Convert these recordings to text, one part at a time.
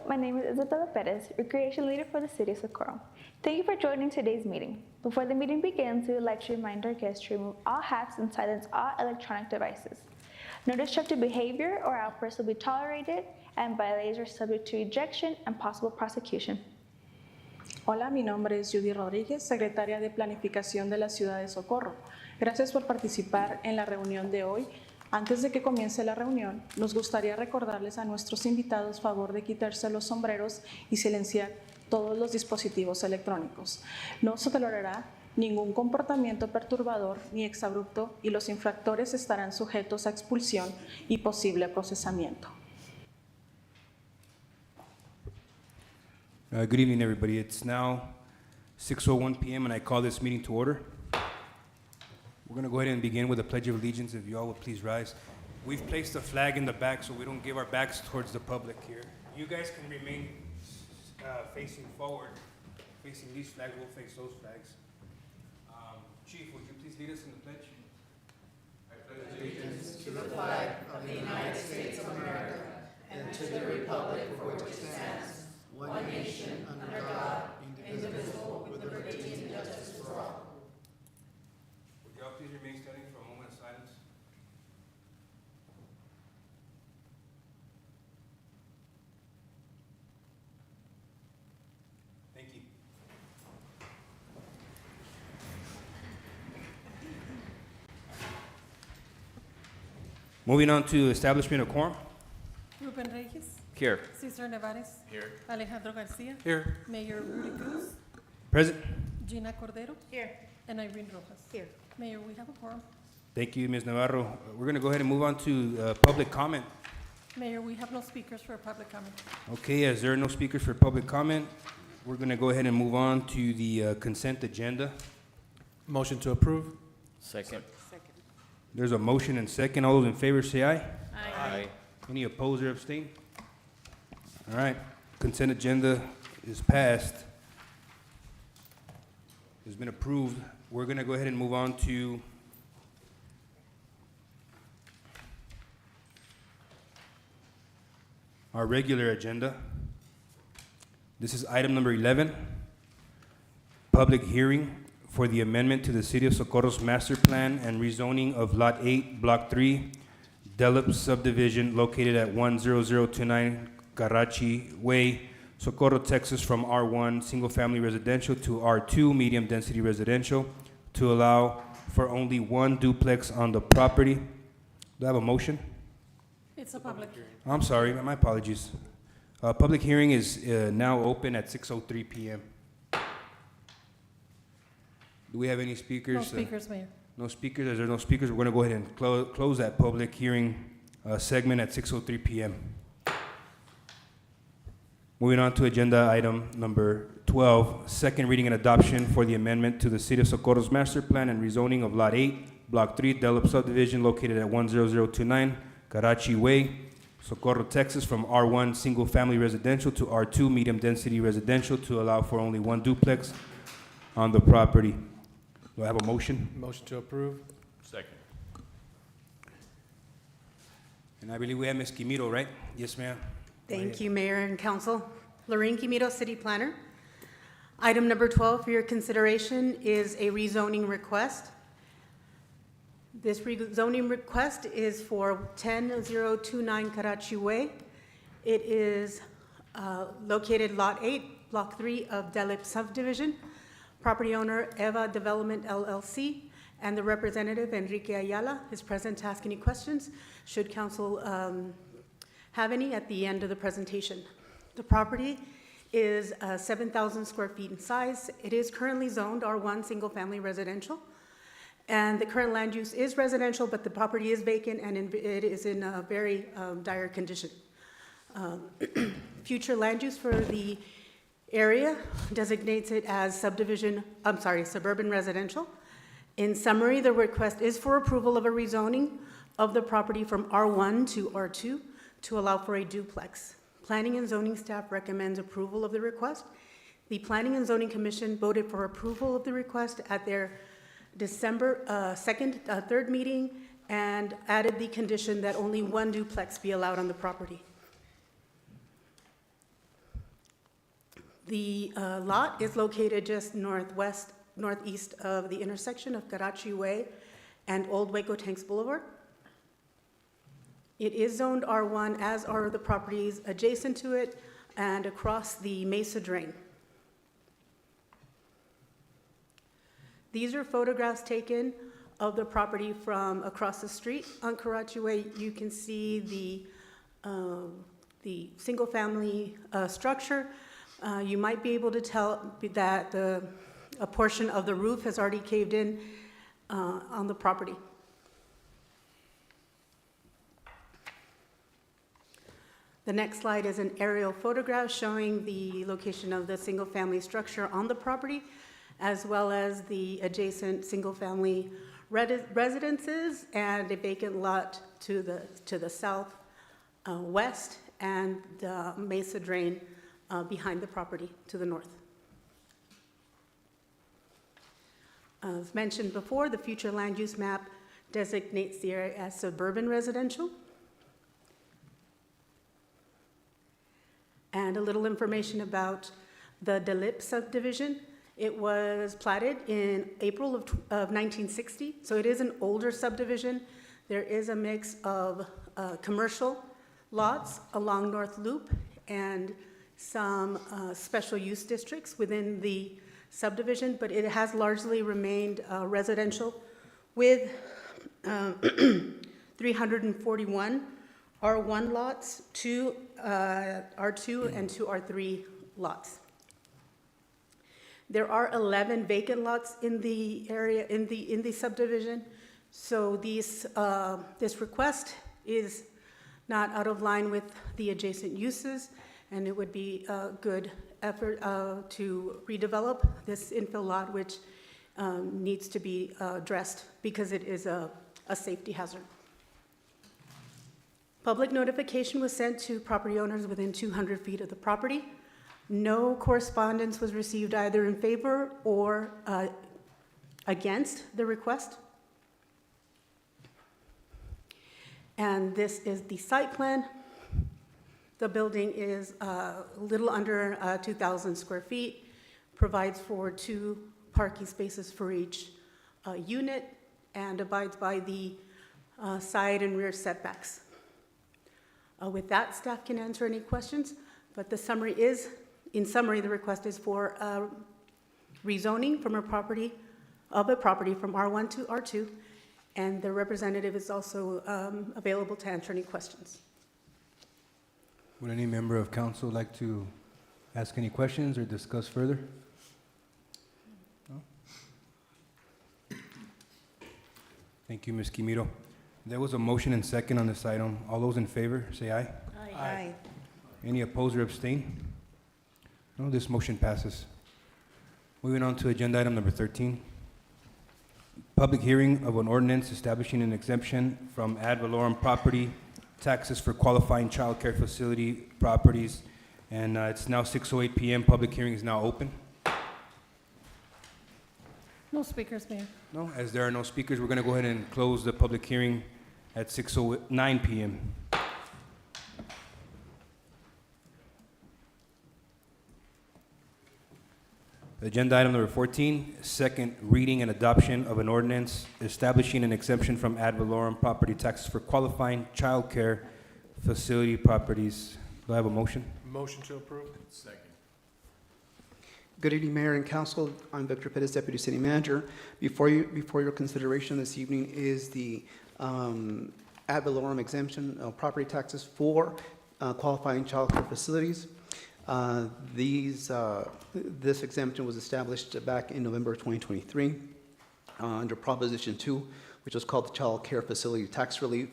my name is Isabella Perez, Recreation Leader for the City of Socorro. Thank you for joining today's meeting. Before the meeting begins, we would like to remind our guests to remove all hats and silence all electronic devices. No destructive behavior or outbursts will be tolerated, and violators are subject to ejection and possible prosecution. Hola, mi nombre es Judy Rodríguez, secretaria de Planificación de la Ciudad de Socorro. Gracias por participar en la reunión de hoy. Antes de que comience la reunión, nos gustaría recordarles a nuestros invitados favor de quitarse los sombreros y silenciar todos los dispositivos electrónicos. No se tolerará ningún comportamiento perturbador ni exabrupto y los infractores estarán sujetos a expulsión y posible procesamiento. Good evening, everybody. It's now 6:01 p.m. and I call this meeting to order. We're going to go ahead and begin with the Pledge of Allegiance. If you all would please rise. We've placed a flag in the back so we don't give our backs towards the public here. You guys can remain facing forward, facing these flags. We'll face those flags. Chief, would you please lead us in the pledge? I pledge allegiance to the flag of the United States of America and to the republic for which it stands, one nation, under God, indivisible, with liberty and justice for all. Would you all please remain standing for a moment of silence? Thank you. Moving on to establishment of quorum. Ruben Reyes. Here. Cesar Nevares. Here. Alejandro Garcia. Here. Mayor Rudy Cruz. Present. Gina Cordero. Here. And Irene Rojas. Here. Mayor, we have a quorum. Thank you, Ms. Navarro. We're going to go ahead and move on to public comment. Mayor, we have no speakers for public comment. Okay, as there are no speakers for public comment, we're going to go ahead and move on to the consent agenda. Motion to approve. Second. There's a motion and second. All those in favor say aye. Aye. Any opposed or abstain? All right, consent agenda is passed. It's been approved. We're going to go ahead and move on to our regular agenda. This is item number 11, public hearing for the amendment to the City of Socorro's master plan and rezoning of Lot 8, Block 3, Delip subdivision located at 10029 Karachi Way, Socorro, Texas, from R1 single-family residential to R2 medium-density residential to allow for only one duplex on the property. Do I have a motion? It's a public hearing. I'm sorry, my apologies. Public hearing is now open at 6:03 p.m. Do we have any speakers? No speakers, Mayor. No speakers. As there are no speakers, we're going to go ahead and close that public hearing segment at 6:03 p.m. Moving on to agenda item number 12, second reading and adoption for the amendment to the City of Socorro's master plan and rezoning of Lot 8, Block 3, Delip subdivision located at 10029 Karachi Way, Socorro, Texas, from R1 single-family residential to R2 medium-density residential to allow for only one duplex on the property. Do I have a motion? Motion to approve. Second. And I believe we have Ms. Quimito, right? Yes, ma'am. Thank you, Mayor and Council. Lorraine Quimito, City Planner. Item number 12 for your consideration is a rezoning request. This rezoning request is for 10029 Karachi Way. It is located Lot 8, Block 3 of Delip subdivision. Property owner Eva Development LLC and the representative Enrique Ayala is present to ask any questions. Should council have any at the end of the presentation. The property is 7,000 square feet in size. It is currently zoned R1 single-family residential. And the current land use is residential, but the property is vacant and it is in a very dire condition. Future land use for the area designates it as suburban residential. In summary, the request is for approval of a rezoning of the property from R1 to R2 to allow for a duplex. Planning and zoning staff recommends approval of the request. The Planning and Zoning Commission voted for approval of the request at their December 3rd meeting and added the condition that only one duplex be allowed on the property. The lot is located just northeast of the intersection of Karachi Way and Old Waco Tanks Boulevard. It is zoned R1, as are the properties adjacent to it and across the Mesa Drain. These are photographs taken of the property from across the street on Karachi Way. You can see the single-family structure. You might be able to tell that a portion of the roof has already caved in on the property. The next slide is an aerial photograph showing the location of the single-family structure on the property, as well as the adjacent single-family residences and a vacant lot to the south west, and the Mesa Drain behind the property to the north. As mentioned before, the future land use map designates the area as suburban residential. And a little information about the DeLip subdivision. It was platted in April of 1960, so it is an older subdivision. There is a mix of commercial lots along North Loop and some special use districts within the subdivision, but it has largely remained residential with 341 R1 lots, 2 R2 and 2 R3 lots. There are 11 vacant lots in the area, in the subdivision. So this request is not out of line with the adjacent uses, and it would be a good effort to redevelop this infill lot, which needs to be addressed because it is a safety hazard. Public notification was sent to property owners within 200 feet of the property. No correspondence was received either in favor or against the request. And this is the site plan. The building is a little under 2,000 square feet, provides for 2 parking spaces for each unit, and abides by the side and rear setbacks. With that, staff can answer any questions, but the summary is, in summary, the request is for rezoning from a property from R1 to R2, and the representative is also available to answer any questions. Would any member of council like to ask any questions or discuss further? No? Thank you, Ms. Quimiro. There was a motion and second on this item. All those in favor, say aye. Aye. Any opposed or abstain? No, this motion passes. Moving on to agenda item number 13. Public hearing of an ordinance establishing an exemption from ad valorem property taxes for qualifying child care facility properties. And it's now 6:08 PM. Public hearing is now open. No speakers, Mayor. No, as there are no speakers, we're going to go ahead and close the public hearing at 6:09 PM. Agenda item number 14, second reading and adoption of an ordinance establishing an exemption from ad valorem property taxes for qualifying child care facility properties. Do I have a motion? Motion to approve. Second. Good evening, Mayor and Council. I'm Victor Pettis, Deputy City Manager. Before your consideration this evening is the ad valorem exemption of property taxes for qualifying child care facilities. This exemption was established back in November of 2023 under Proposition 2, which was called the Child Care Facility Tax Relief.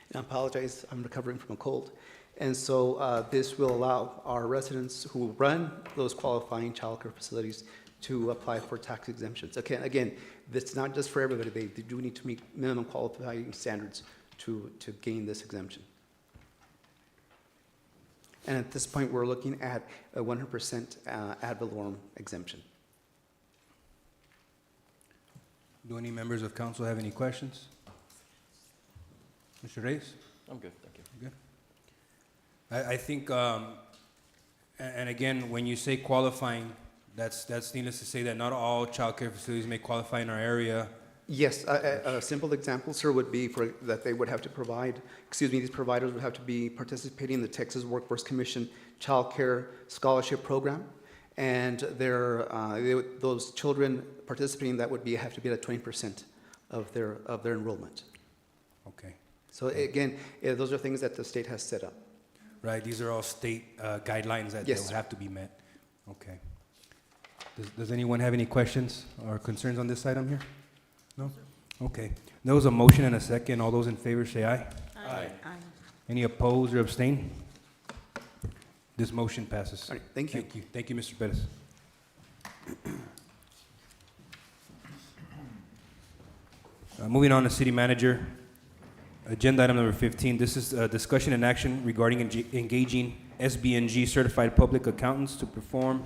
And I apologize, I'm recovering from a cold. And so this will allow our residents who run those qualifying child care facilities to apply for tax exemptions. Again, this is not just for everybody. They do need to meet minimum qualifying standards to gain this exemption. And at this point, we're looking at a 100% ad valorem exemption. Do any members of council have any questions? Mr. Reyes? I'm good, thank you. Good. I think And again, when you say qualifying, that's needless to say that not all childcare facilities may qualify in our area. Yes, a simple example, sir, would be that they would have to provide, these providers would have to be participating in the Texas Workforce Commission Child Care Scholarship Program. And those children participating, that would have to be at 20% of their enrollment. Okay. So again, those are things that the state has set up. Right, these are all state guidelines that Yes, they'll sir. have to be met. Okay. Does anyone have any questions or concerns on this item here? No? Okay. There was a motion and a second. All those in favor say aye. Aye. Any opposed or abstain? This motion passes. All right, thank you. Thank you. Thank you, Mr. Perez. Moving on to city manager. Agenda item number 15. This is discussion and action regarding engaging SBNG certified public accountants to perform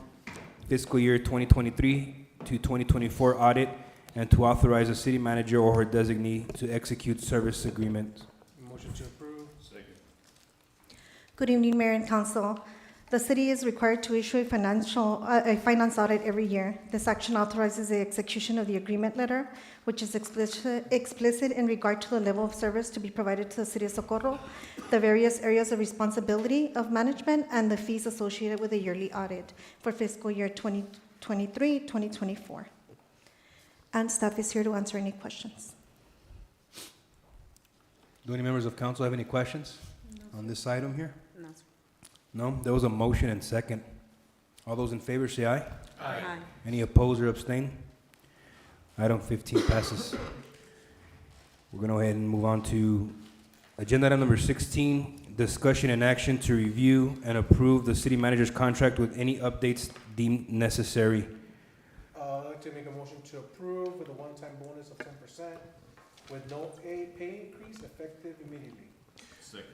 fiscal year 2023 to 2024 audit and to authorize the city manager or her designee to execute service agreements. Motion to approve. Second. Good evening, Mayor and Council. The city is required to issue a finance audit every year. This action authorizes the execution of the agreement letter, which is explicit in regard to the level of service to be provided to the city of Socorro, the various areas of responsibility of management, and the fees associated with the yearly audit for fiscal year 2023-2024. And staff is here to answer any questions. Do any members of council have any questions on this item here? No. No? There was a motion and second. All those in favor say aye. Aye. Any opposed or abstain? Item 15 passes. We're going to go ahead and move on to agenda item number 16, discussion and action to review and approve the city manager's contract with any updates deemed necessary. I'd like to make a motion to approve with a one-time bonus of 10% with no pay increase effective immediately. Second.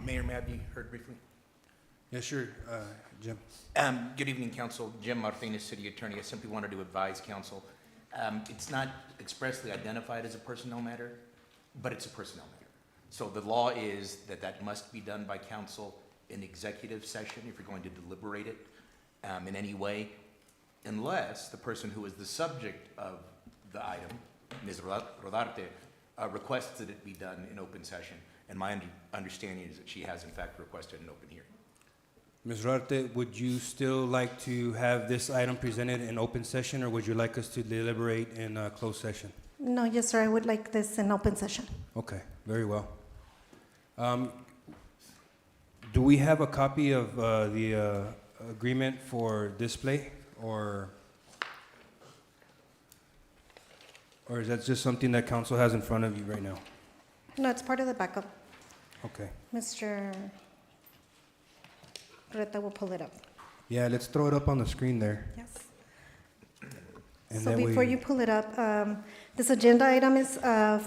Mayor, may I be heard briefly? Yes, sure, Jim. Good evening, council. Jim Martinez, city attorney. I simply wanted to advise council. It's not expressly identified as a personnel matter, but it's a personnel matter. So the law is that must be done by council in executive session if you're going to deliberate it in any way, unless the person who is the subject of the item, Ms. Rodarte, requests that it be done in open session. And my understanding is that she has in fact requested an open hearing. Ms. Rarte, would you still like to have this item presented in open session, or would you like us to deliberate in closed session? No, yes, sir, I would like this in open session. Okay, very well. Do we have a copy of the agreement for display, or is that just something that council has in front of you right now? No, it's part of the backup. Okay. Mr. Reta will pull it up. Yeah, let's throw it up on the screen there. Yes. And So that before way- you pull it up, this agenda item is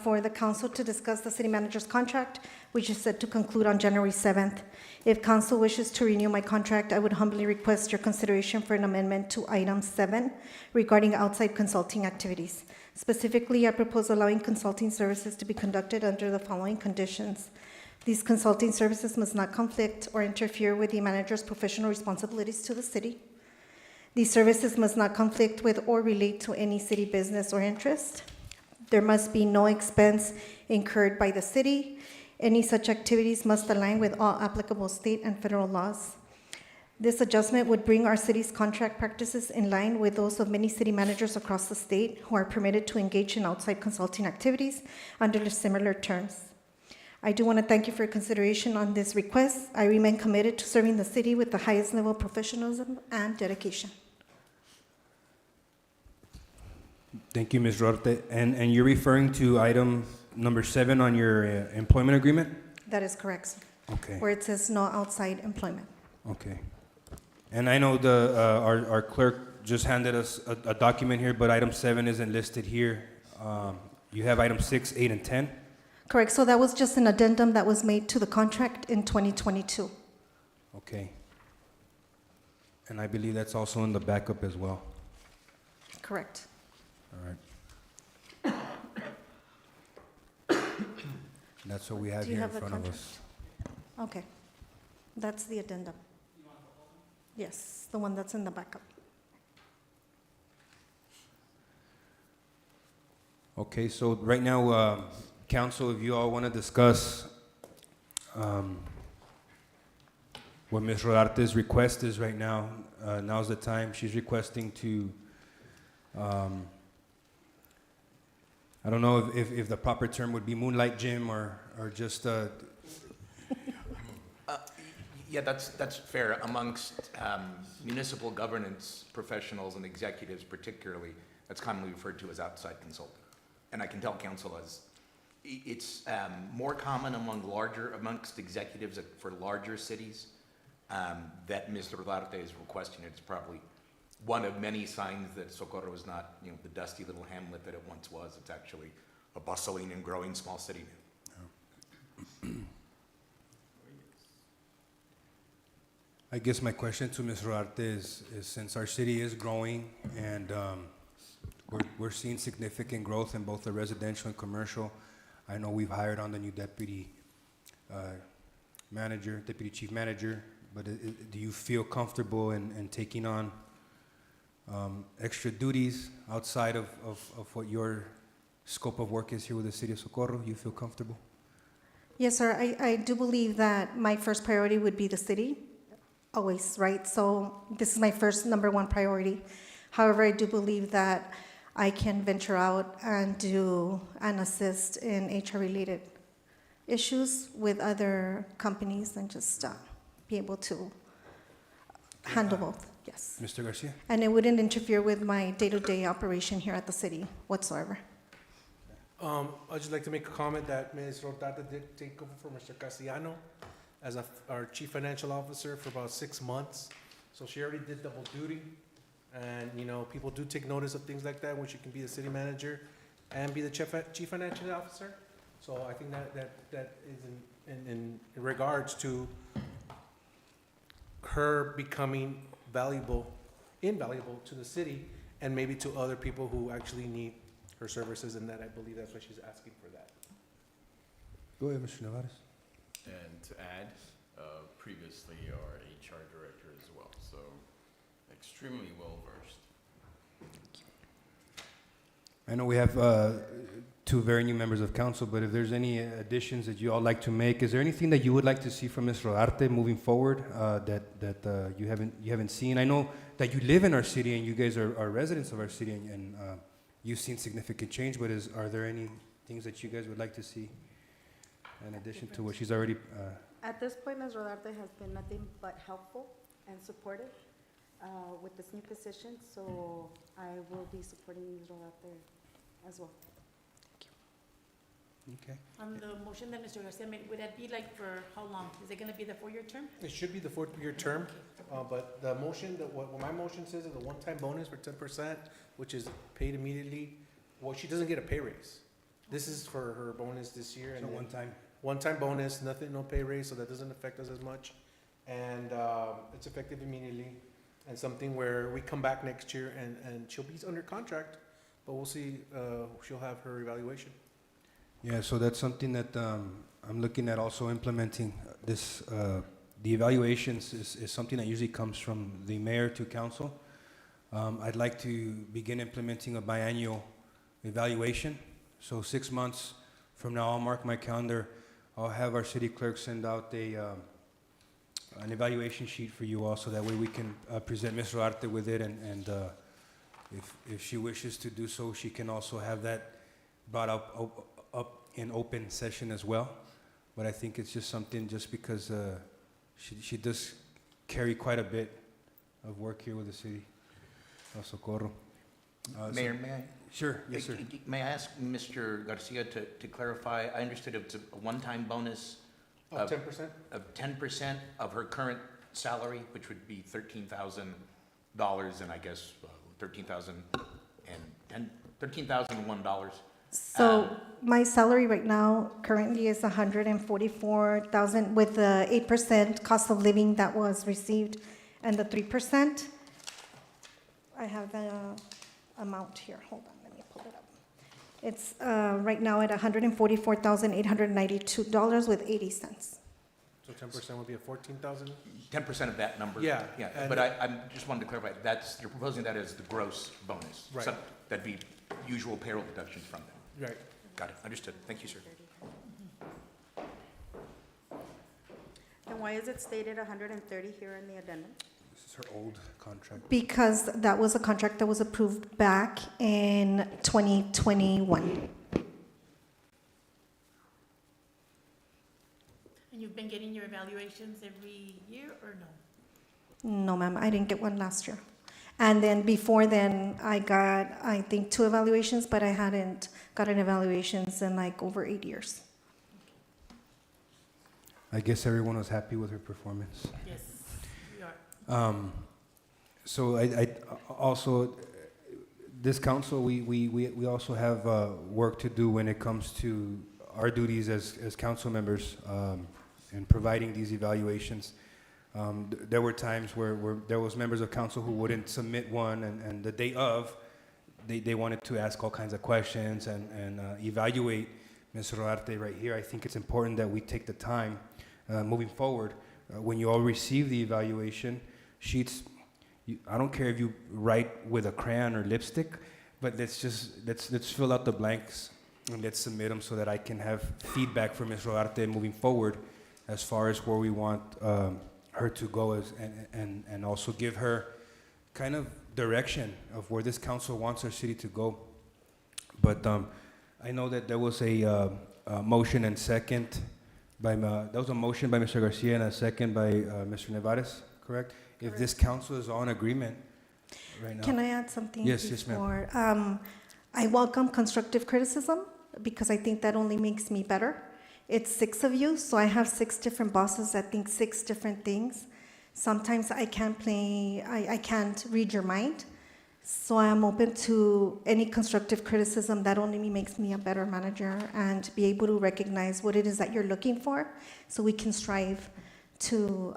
for the council to discuss the city manager's contract, which is set to conclude on January 7th. If council wishes to renew my contract, I would humbly request your consideration for an amendment to item 7 regarding outside consulting activities. Specifically, I propose allowing consulting services to be conducted under the following conditions. These consulting services must not conflict or interfere with the manager's professional responsibilities to the city. These services must not conflict with or relate to any city business or interest. There must be no expense incurred by the city. Any such activities must align with all applicable state and federal laws. This adjustment would bring our city's contract practices in line with those of many city managers across the state who are permitted to engage in outside consulting activities under similar terms. I do want to thank you for your consideration on this request. I remain committed to serving the city with the highest level of professionalism and dedication. Thank you, Ms. Rarte. And you're referring to item number 7 on your employment agreement? That is correct, sir. Okay, Where it says no outside employment. okay. And I know our clerk just handed us a document here, but item 7 isn't listed here. You have item 6, 8, and 10? Correct, so that was just an addendum that was made to the contract in 2022. Okay. And I believe that's also in the backup as well. Correct. All right. That's what we have Do you here in have the front of contract? us. Okay, that's the addendum. Yes, the one that's in the backup. Okay, so right now, council, if you all want to discuss what Ms. Rodarte's request is right now, now's the time. She's requesting to, I don't know if the proper term would be moonlight gym or just, Yeah, that's fair. Amongst municipal governance professionals and executives particularly, that's commonly referred to as outside consulting. And I can tell council as, it's more common amongst executives for larger cities that Mr. Rodarte is requesting. It's probably one of many signs that Socorro is not, the dusty little hamlet that it once was. It's actually a bustling and growing small city now. I guess my question to Ms. Rodarte is since our city is growing and we're seeing significant growth in both the residential and commercial. I know we've hired on the new deputy chief manager, but do you feel comfortable in taking on extra duties outside of what your scope of work is here with the city of Socorro? You feel comfortable? Yes, sir. I do believe that my first priority would be the city, always, right? So this is my first number one priority. However, I do believe that I can venture out and do and assist in HR-related issues with other companies and just be able to handle both, yes. Mr. Garcia? And it wouldn't interfere with my day-to-day operation here at the city whatsoever. I'd just like to make a comment that Ms. Rodarte did take over for Mr. Castellano as our chief financial officer for about 6 months. So she already did double duty. And, people do take notice of things like that when she can be the city manager and be the chief financial officer. So I think that is in regards to her becoming invaluable to the city and maybe to other people who actually need her services, and that I believe that's why she's asking for that. Go ahead, Mr. Navarez. And to add, previously our HR director as well, so extremely well versed. I know we have two very new members of council, but if there's any additions that you all like to make, is there anything that you would like to see from Ms. Rodarte moving forward that you haven't seen? I know that you live in our city and you guys are residents of our city and you've seen significant change, but are there any things that you guys would like to see in addition to what she's already? At this point, Ms. Rodarte has been nothing but helpful and supportive with this new position, so I will be supporting Ms. Rodarte as well. Okay. On the motion that Mr. Garcia made, would that be like for how long? Is it gonna be the 4-year term? It should be the 4-year term, but the motion, what my motion says is a one-time bonus for 10%, which is paid immediately. Well, she doesn't get a pay raise. This is for her bonus this year. So And one-time bonus, no pay raise, so that doesn't affect us as much. And it's effective immediately. And something where we come back next year and she'll be under contract, but we'll see, she'll have her evaluation. Yeah, so that's something that I'm looking at also implementing. This, the evaluations is something that usually comes from the mayor to council. I'd like to begin implementing a biannual evaluation. So 6 months from now, I'll mark my calendar. I'll have our city clerk send out an evaluation sheet for you all, so that way we can present Ms. Rodarte with it, and if she wishes to do so, she can also have that brought up in open session as well. But I think it's just something, just because she does carry quite a bit of work here with the city of Socorro. Mayor, may I? Sure, yes, sir. May I ask Mr. Garcia to clarify? I understood it's a one-time bonus Of 10%? of 10% of her current salary, which would be $13,000, and I guess $13,001. So my salary right now currently is $144,000 with the 8% cost of living that was received and the 3%. I have the amount here. Hold on, let me pull it up. It's right now at $144,892 with 80 cents. So 10% would be a 14,000? 10% of that number? Yeah, Yeah, and- but I just wanted to clarify, you're proposing that as the gross bonus? Right. So that'd be usual payroll deductions from that. Right. Got it, understood. Thank you, sir. And why is it stated 130 here in the addendum? This is her old contract. Because that was a contract that was approved back in 2021. And you've been getting your evaluations every year or no? No, ma'am, I didn't get one last year. And then before then, I got, I think, 2 evaluations, but I hadn't gotten evaluations in like over 8 years. I guess everyone was happy with her performance. Yes, we are. So I also, this council, we also have work to do when it comes to our duties as council members in providing these evaluations. There were times where there was members of council who wouldn't submit one, and the day of, they wanted to ask all kinds of questions and evaluate Ms. Rodarte right here. I think it's important that we take the time moving forward. When you all receive the evaluation sheets, I don't care if you write with a crayon or lipstick, but let's fill out the blanks and let's submit them so that I can have feedback from Ms. Rodarte moving forward as far as where we want her to go and also give her kind of direction of where this council wants our city to go. But I know that there was a motion and second there was a motion by Mr. Garcia and a second by Mr. Nevares, correct? If this council is all in agreement right now. Can I add something? Yes, yes, ma'am. Before? I welcome constructive criticism because I think that only makes me better. It's 6 of you, so I have 6 different bosses that think 6 different things. Sometimes I can't read your mind. So I am open to any constructive criticism. That only makes me a better manager and be able to recognize what it is that you're looking for so we can strive to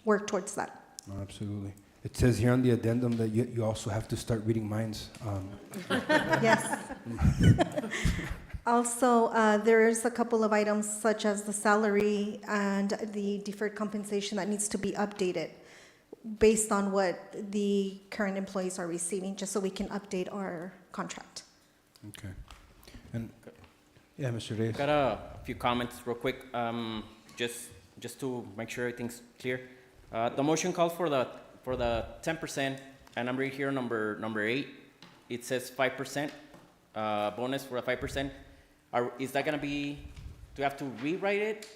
work towards that. Oh, absolutely. It says here on the addendum that you also have to start reading minds. Yes. Also, there is a couple of items such as the salary and the deferred compensation that needs to be updated based on what the current employees are receiving, just so we can update our contract. Okay. And, yeah, Mr. Reyes. Got a few comments real quick, just to make sure everything's clear. The motion calls for the 10%, and I'm right here, number 8. It says 5%, bonus for a 5%. Is that gonna be, do you have to rewrite it?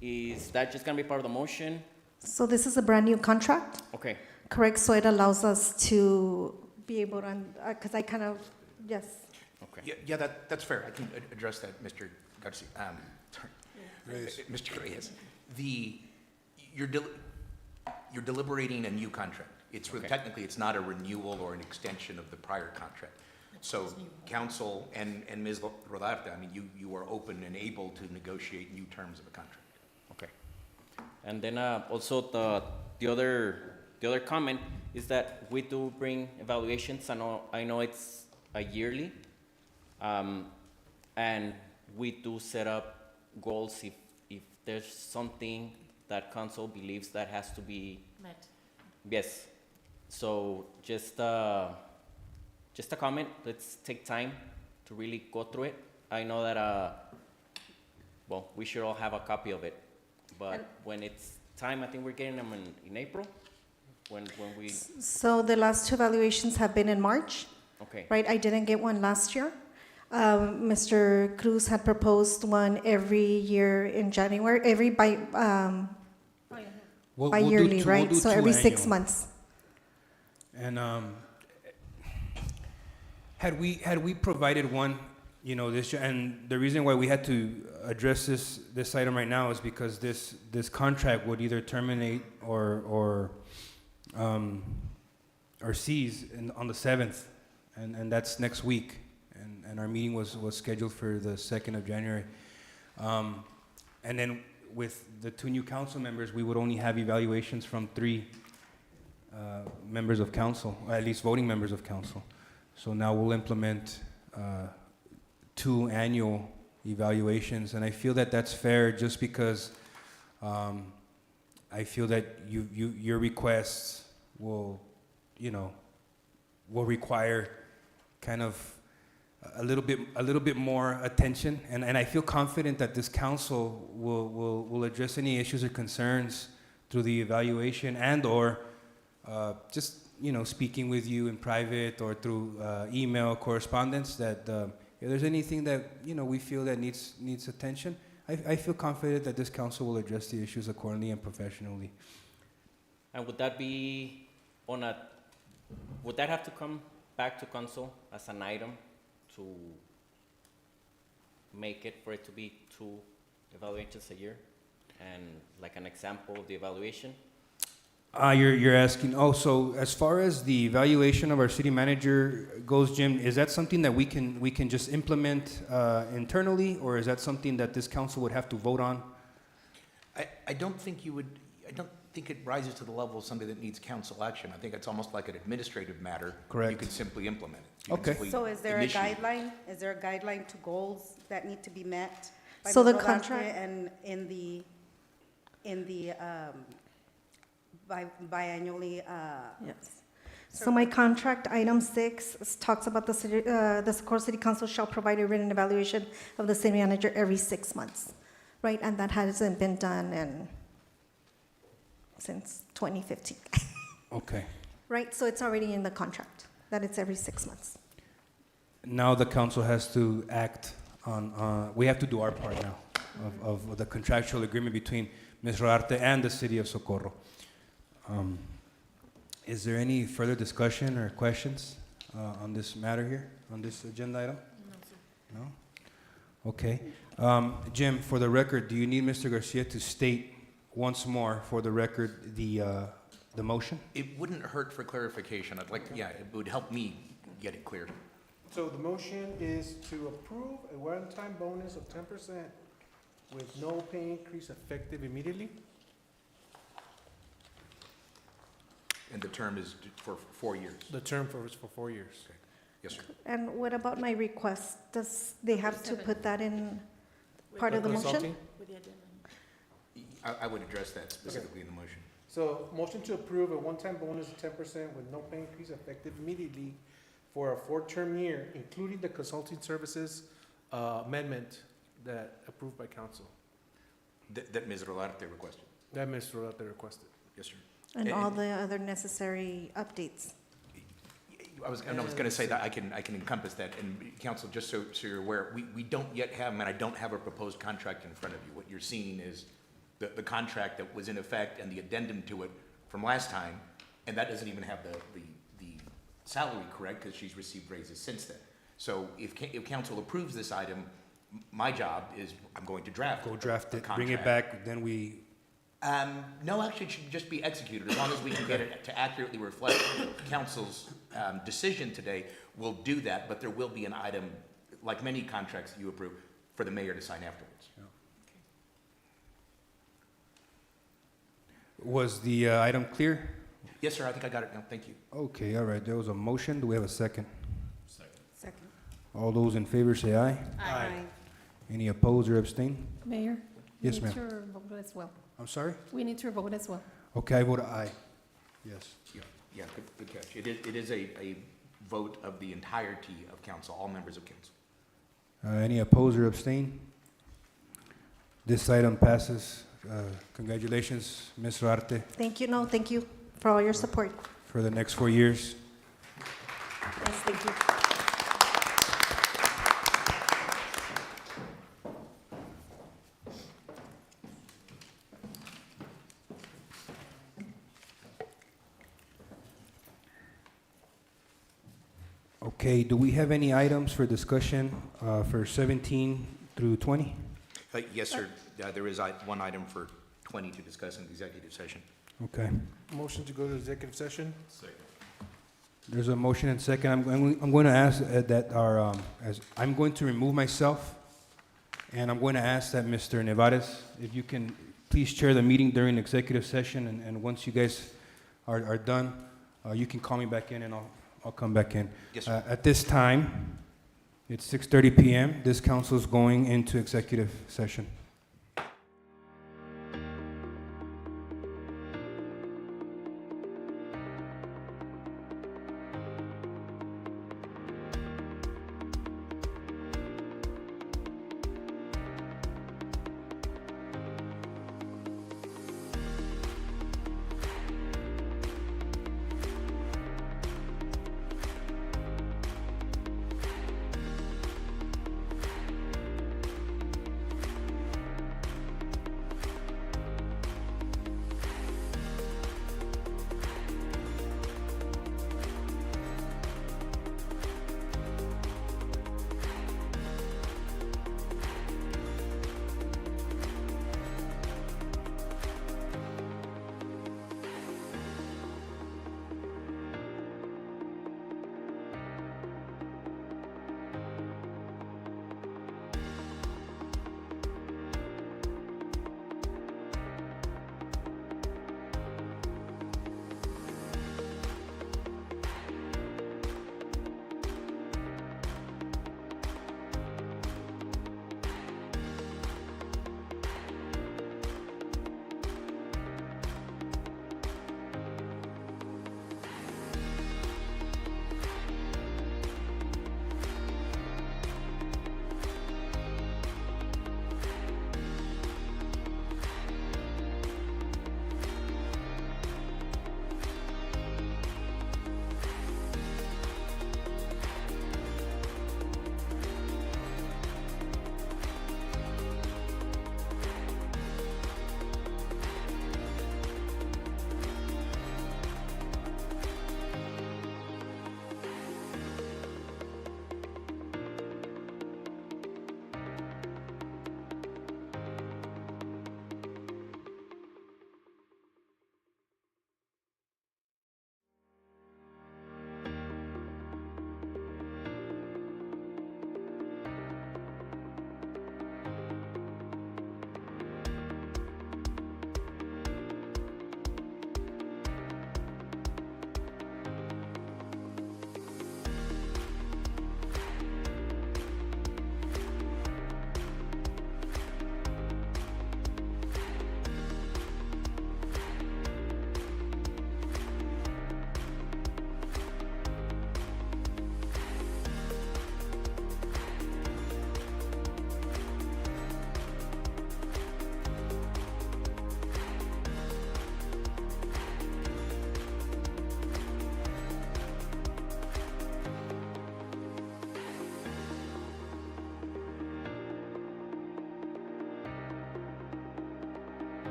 Is that just gonna be part of the motion? So this is a brand-new contract, Okay, correct? So it allows us to be able to, because I kind of, yes. okay. Yeah, that's fair. I can address that, Mr. Garcia. Sorry. Mr. Reyes. You're deliberating a new contract. Okay. Technically, it's not a renewal or an extension of the prior contract. So council and Ms. Rodarte, I mean, you are open and able to negotiate new terms of a contract. Okay. And then also the other comment is that we do bring evaluations. I know it's a yearly, and we do set up goals if there's something that council believes that has to be Met. yes. So just a comment. Let's take time to really go through it. I know that well, we should all have a copy of it. But when it's time, I think we're getting them in April, when we, So the last 2 evaluations have been in March, okay, right? I didn't get one last year. Mr. Cruz had proposed one every year in January, We'll do bi-yearly, two- right? we'll do So 2 every 6 annual. months. And had we provided one, this year, and the reason why we had to address this item right now is because this contract would either terminate or cease on the 7th, and that's next week, and our meeting was scheduled for the 2nd of January, and then with the 2 new council members, we would only have evaluations from 3 members of council, or at least voting members of council. So now we'll implement 2 annual evaluations, and I feel that that's fair just because I feel that your requests will, will require kind of a little bit more attention, and I feel confident that this council will address any issues or concerns through the evaluation and/or just speaking with you in private or through email correspondence. That if there's anything that we feel that needs attention, I feel confident that this council will address the issues accordingly and professionally. And would that be would that have to come back to council as an item to make it for it to be 2 evaluations a year? And like an example of the evaluation? You're asking, so as far as the evaluation of our city manager goes, Jim, is that something that we can just implement internally, or is that something that this council would have to vote on? I don't think it rises to the level of something that needs council action. I think it's almost like an administrative matter. Correct. You could simply implement it. You can Okay. simply So is there a initiate. guideline? Is there a guideline to goals that need to be met? By So Ms. the Rodarte contract- And in the biannually, Yes. So my contract, item 6, talks about the Socorro City Council shall provide a written evaluation of the city manager every 6 months, right? And that hasn't been done since 2015, Okay. right? So it's already in the contract, that it's every 6 months. Now the council has to act on, we have to do our part now of the contractual agreement between Ms. Rodarte and the city of Socorro. Is there any further discussion or questions on this matter here, on this agenda item? No? Okay. Jim, for the record, do you need Mr. Garcia to state once more for the record the motion? It wouldn't hurt for clarification. It would help me get it clear. So the motion is to approve a one-time bonus of 10% with no pay increase effective immediately. And the term is for 4 years. The term is for 4 years. Okay. Yes, sir. And what about my request? Does they have to put that in part of the motion? Consulting. With the agenda. I would address that specifically in the motion. So, motion to approve a one-time bonus of 10% with no pay increase effective immediately for a 4-term year, including the consulting services amendment that approved by council. That Ms. Rodarte requested. That Ms. Rodarte requested. Yes, sir. And all the other necessary updates? I was going to say that I can encompass that, and council, just so you're aware, we don't yet have, and I don't have a proposed contract in front of you. What you're seeing is the contract that was in effect and the addendum to it from last time, and that doesn't even have the salary correct, because she's received raises since then. So if council approves this item, my job is, I'm going to draft. Go draft a it, bring it contract. back, then we, No, actually, it should just be executed. As long as we can get it to accurately reflect council's decision today, we'll do that, but there will be an item, like many contracts that you approve, for the mayor to sign afterwards. was the item clear? Yes, sir, I think I got it now. Thank you. Okay, all right, there was a motion. Do we have a second? second. All those in favor say aye. Aye. Any opposed or abstain? Mayor? Yes, We ma'am. need to vote as well. I'm sorry? We need to vote as well. Okay, I vote aye. Yes. Yeah, good catch. It is a vote of the entirety of council, all members of council. Any opposed or abstain? This item passes. Congratulations, Ms. Rodarte, Thank you, no, thank you for all your support. for the next 4 years. Yes, thank you. Okay, do we have any items for discussion for 17 through 20? Yes, sir. There is one item for 20 to discuss in the executive session. Okay. Motion to go to executive session? Second. There's a motion and second. I'm going to ask that I'm going to remove myself, and I'm going to ask that Mr. Nevares, if you can please chair the meeting during executive session, and once you guys are done, you can call me back in, and I'll come back in. Yes, sir. At this time, it's 6:30 p.m. This council is going into executive session.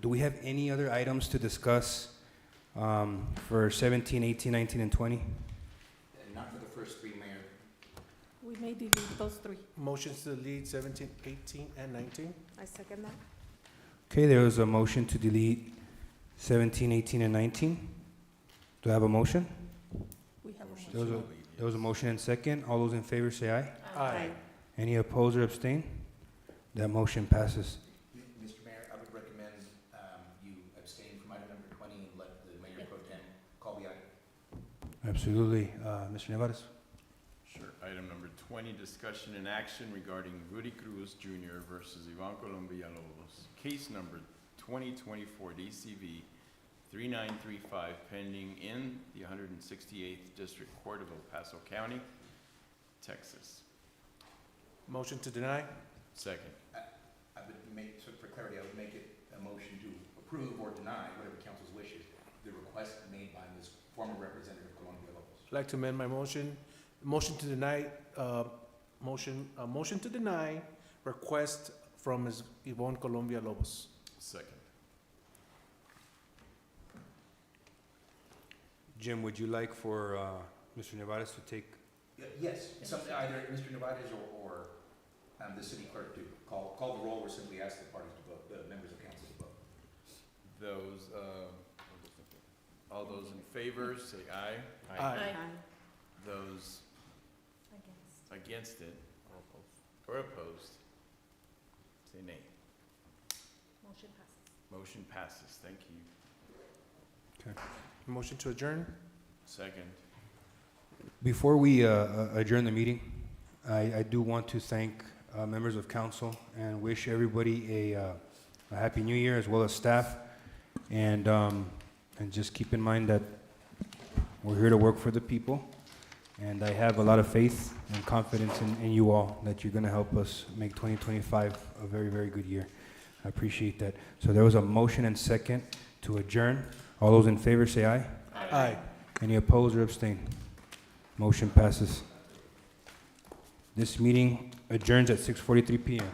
Do we have any other items to discuss for 17, 18, 19, and 20? Not for the first three, Mayor. We may delete those three. Motions to delete 17, 18, and 19. I second that. Okay, there was a motion to delete 17, 18, and 19. Do I have a motion? We have a Motion There was to a, delete, there was a motion and second. All those in favor say aye. Aye. Any opposed or abstain? That motion passes. Mr. Mayor, I would recommend you abstain from item number 20 and let the Mayor Pro Tem call the item. Absolutely. Mr. Nevares? Sure. Item number 20, discussion and action regarding Rudy Cruz Jr. versus Ivan Colombia Lobos. Case number 2024 DCV 3935 pending in the 168th District Court of El Paso County, Texas. Motion to deny. Second. I would make, so for clarity, I would make it a motion to approve or deny, whatever council's wishes, the request made by Ms. former Representative Colombia Lopez. I'd like to amend my motion. Motion to deny, motion to deny request from Ms. Yvonne Colombia Lobos. Second. Jim, would you like for Mr. Nevares to take? Yes, either Mr. Nevares or the city clerk to call the roll or simply ask the parties to vote, the members of council to vote. Those, all those in favor, say aye. Aye. Those against it or opposed, say nay. Motion passes. Motion passes. Thank you. Motion to adjourn. Second. Before we adjourn the meeting, I do want to thank members of council and wish everybody a happy new year as well as staff. And just keep in mind that we're here to work for the people. And I have a lot of faith and confidence in you all that you're going to help us make 2025 a very, very good year. I appreciate that. So there was a motion and second to adjourn. All those in favor say aye. Aye. Any opposed or abstain? Motion passes. This meeting adjourns at 6:43 p.m.